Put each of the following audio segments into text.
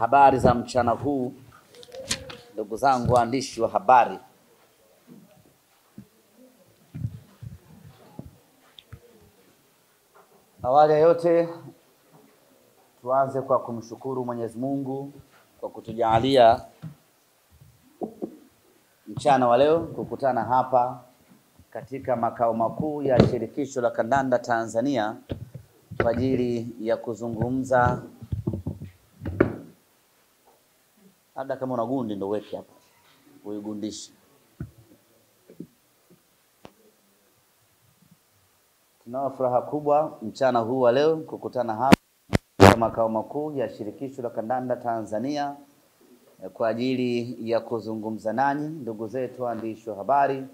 Habari za mchana huu, ndugu zangu waandishi wa habari. Awali ya yote tuanze kwa kumshukuru Mwenyezi Mungu kwa kutujalia mchana wa leo kukutana hapa katika makao makuu ya Shirikisho la Kandanda Tanzania kwa ajili ya kuzungumza. Labda kama una gundi ndio weke hapa uigundishe. Tunao furaha kubwa mchana huu wa leo kukutana hapa katika makao makuu ya Shirikisho la Kandanda Tanzania kwa ajili ya kuzungumza nanyi ndugu zetu waandishi wa habari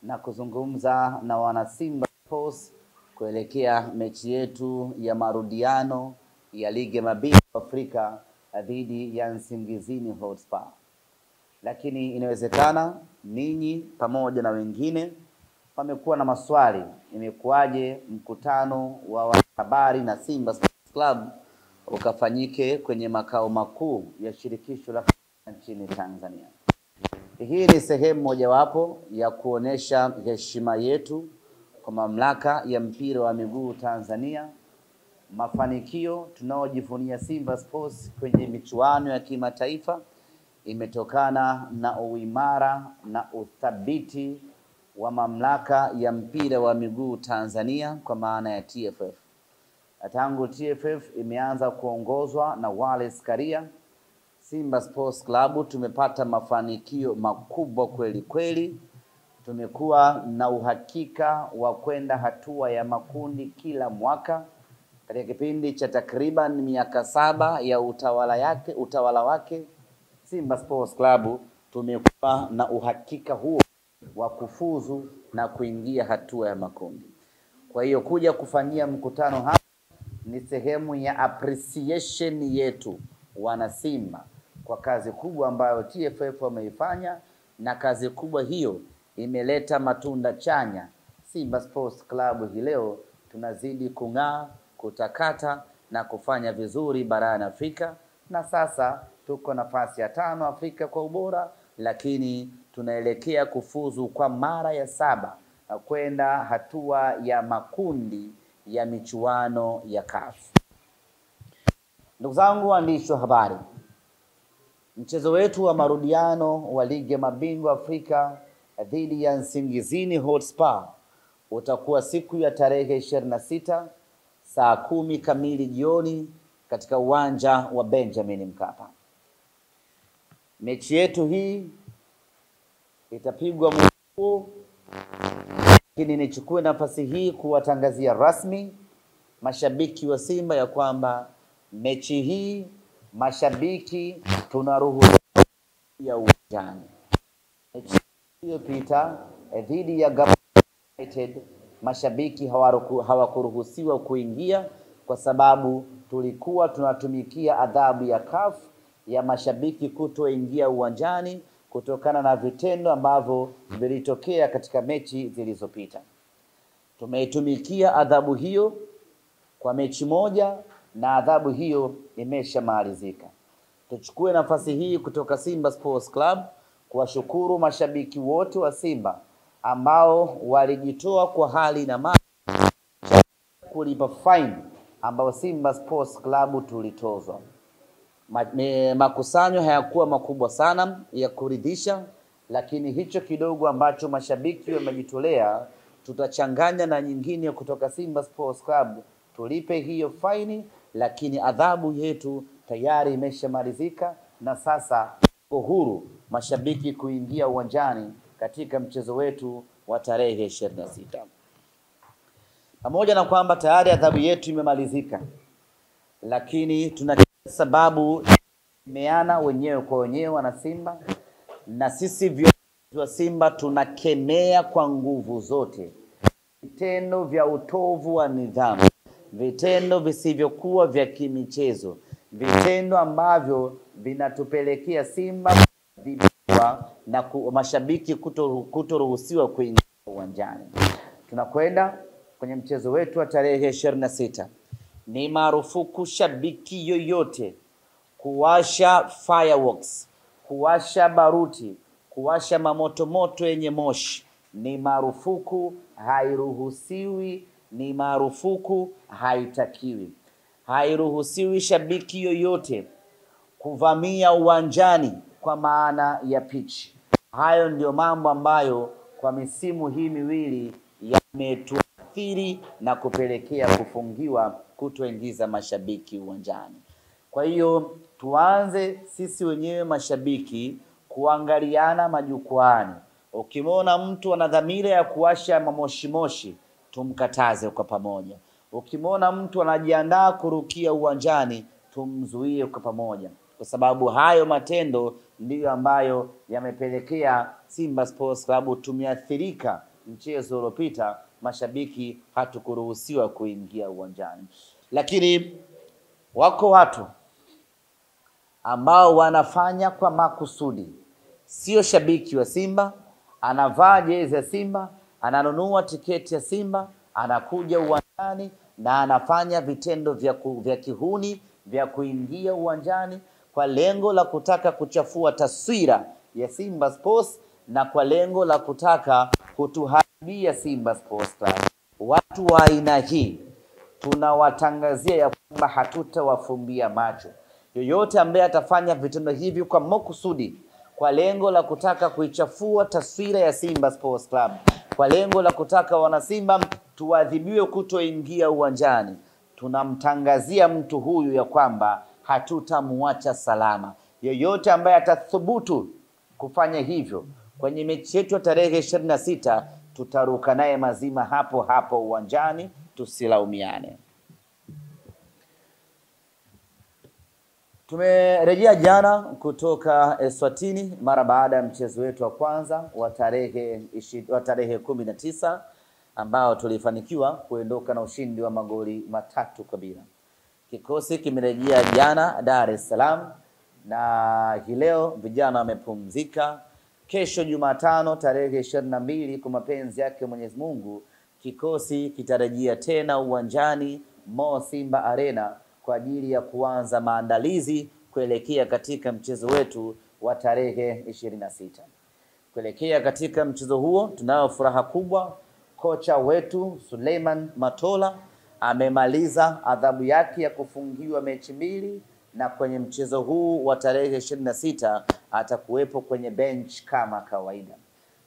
na kuzungumza na wana Simba Sports kuelekea mechi yetu ya marudiano ya ligi ya mabingwa Afrika dhidi ya Nsingizini Hotspur. Lakini inawezekana ninyi pamoja na wengine wamekuwa na maswali, imekuwaje mkutano wa wanahabari na Simba Sports Club ukafanyike kwenye makao makuu ya Shirikisho la nchini Tanzania. Hii ni sehemu mojawapo ya kuonesha heshima yetu kwa mamlaka ya mpira wa miguu Tanzania. Mafanikio tunaojivunia Simba Sports kwenye michuano ya kimataifa imetokana na uimara na uthabiti wa mamlaka ya mpira wa miguu Tanzania kwa maana ya TFF. Tangu TFF imeanza kuongozwa na Wallace Karia, Simba Sports Club tumepata mafanikio makubwa kweli kweli. Tumekuwa na uhakika wa kwenda hatua ya makundi kila mwaka. Katika kipindi cha takriban miaka 7 ya utawala wake Simba Sports Club tumekuwa na uhakika huo wa kufuzu na kuingia hatua ya makundi. Kwa hiyo kuja kufanyia mkutano hapa ni sehemu ya appreciation yetu wana Simba kwa kazi kubwa ambayo TFF wameifanya, na kazi kubwa hiyo imeleta matunda chanya. Simba Sports Club hii leo tunazidi kung'aa, kutakata na kufanya vizuri barani Afrika, na sasa tuko nafasi ya 5 Afrika kwa ubora, lakini tunaelekea kufuzu kwa mara ya 7 na kwenda hatua ya makundi ya michuano ya CAF. Ndugu zangu waandishi wa habari, mchezo wetu wa marudiano wa ligi ya mabingwa Afrika dhidi ya Nsingizini Hotspur utakuwa siku ya tarehe 26 saa 10 kamili jioni katika uwanja wa Benjamin Mkapa. Mechi yetu hii itapigwa mkuu, lakini nichukue nafasi hii kuwatangazia rasmi mashabiki wa Simba ya kwamba mechi hii mashabiki tunaruhusiwa ya uwanjani. Mechi iliyopita dhidi ya Gaborone United mashabiki hawakuruhusiwa kuingia kwa sababu tulikuwa tunatumikia adhabu ya CAF ya mashabiki kutoingia uwanjani kutokana na vitendo ambavyo vilitokea katika mechi zilizopita. Tumeitumikia adhabu hiyo kwa mechi moja na adhabu hiyo imeshamalizika. Tuchukue nafasi hii kutoka Simba Sports Club kuwashukuru mashabiki wote wa Simba ambao walijitoa kwa hali na mali kulipa fine ambao Simba Sports Club tulitozwa. Makusanyo hayakuwa makubwa sana ya kuridhisha, lakini hicho kidogo ambacho mashabiki wamejitolea tutachanganya na nyingine kutoka Simba Sports Club tulipe hiyo faini, lakini adhabu yetu tayari imeshamalizika na sasa tuko huru mashabiki kuingia uwanjani katika mchezo wetu wa tarehe 26. Pamoja na kwamba tayari adhabu yetu imemalizika, lakini tuna sababu imeana wenyewe kwa wenyewe wana Simba, na sisi viongozi wa Simba tunakemea kwa nguvu zote vitendo vya utovu wa nidhamu, vitendo visivyokuwa vya kimichezo, vitendo ambavyo vinatupelekea Simba na mashabiki kutoruhusiwa kuingia uwanjani. Tunakwenda kwenye mchezo wetu wa tarehe 26. Ni marufuku shabiki yoyote kuwasha fireworks, kuwasha baruti, kuwasha mamoto yenye moshi ni marufuku, hairuhusiwi, ni marufuku, haitakiwi. Hairuhusiwi shabiki yoyote kuvamia uwanjani kwa maana ya pitch. Hayo ndio mambo ambayo kwa misimu hii miwili yametuathiri na kupelekea kufungiwa kutoingiza mashabiki uwanjani. Kwa hiyo tuanze sisi wenyewe mashabiki kuangaliana majukwaani. Ukimwona mtu ana dhamira ya kuwasha mamoshi, tumkataze kwa pamoja. Ukimwona mtu anajiandaa kurukia uwanjani, tumzuie kwa pamoja, kwa sababu hayo matendo ndiyo ambayo yamepelekea Simba Sports Club tumeathirika. Mchezo uliopita mashabiki hatukuruhusiwa kuingia uwanjani, lakini wako watu ambao wanafanya kwa makusudi. Sio shabiki wa Simba, anavaa jezi ya Simba, ananunua tiketi ya Simba, anakuja uwanjani na anafanya vitendo vya kihuni vya kuingia uwanjani kwa lengo la kutaka kuchafua taswira ya Simba Sports na kwa lengo la kutaka kutuharibia Simba Sports Club. Watu wa aina hii tunawatangazia ya kwamba hatutawafumbia macho. Yoyote ambaye atafanya vitendo hivi kwa makusudi, kwa lengo la kutaka kuichafua taswira ya Simba Sports Club, kwa lengo la kutaka wanasimba tuadhibiwe kutoingia uwanjani, tunamtangazia mtu huyu ya kwamba hatutamuacha salama. Yoyote ambaye atathubutu kufanya hivyo kwenye mechi yetu ya tarehe 26, tutaruka naye mazima hapo hapo uwanjani, tusilaumiane. Tumerejea jana kutoka Eswatini mara baada ya mchezo wetu wa kwanza wa tarehe 19 ambao tulifanikiwa kuondoka na ushindi wa magoli 3-0. Kikosi kimerejea jana Dar es Salaam na hii leo vijana wamepumzika. Kesho Jumatano tarehe 22 kwa mapenzi yake Mwenyezi Mungu, kikosi kitarejea tena uwanjani Mo Simba Arena kwa ajili ya kuanza maandalizi kuelekea katika mchezo wetu wa tarehe 26. Kuelekea katika mchezo huo tunayo furaha kubwa. Kocha wetu Suleiman Matola amemaliza adhabu yake ya kufungiwa mechi 2, na kwenye mchezo huu wa tarehe 26 atakuwepo kwenye bench kama kawaida.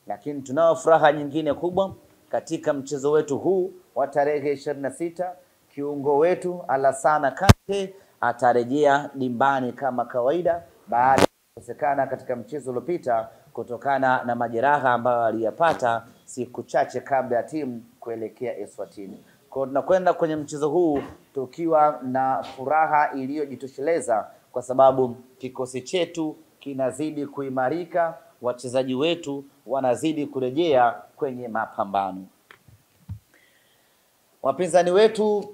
Lakini tunayo furaha nyingine kubwa katika mchezo wetu huu wa tarehe 26. Kiungo wetu Alassana Kante atarejea dimbani kama kawaida baada ya kukosekana katika mchezo uliopita kutokana na majeraha ambayo aliyapata siku chache kabla ya timu kuelekea Eswatini. Kwa hiyo tunakwenda kwenye mchezo huu tukiwa na furaha iliyojitosheleza kwa sababu kikosi chetu kinazidi kuimarika, wachezaji wetu wanazidi kurejea kwenye mapambano. Wapinzani wetu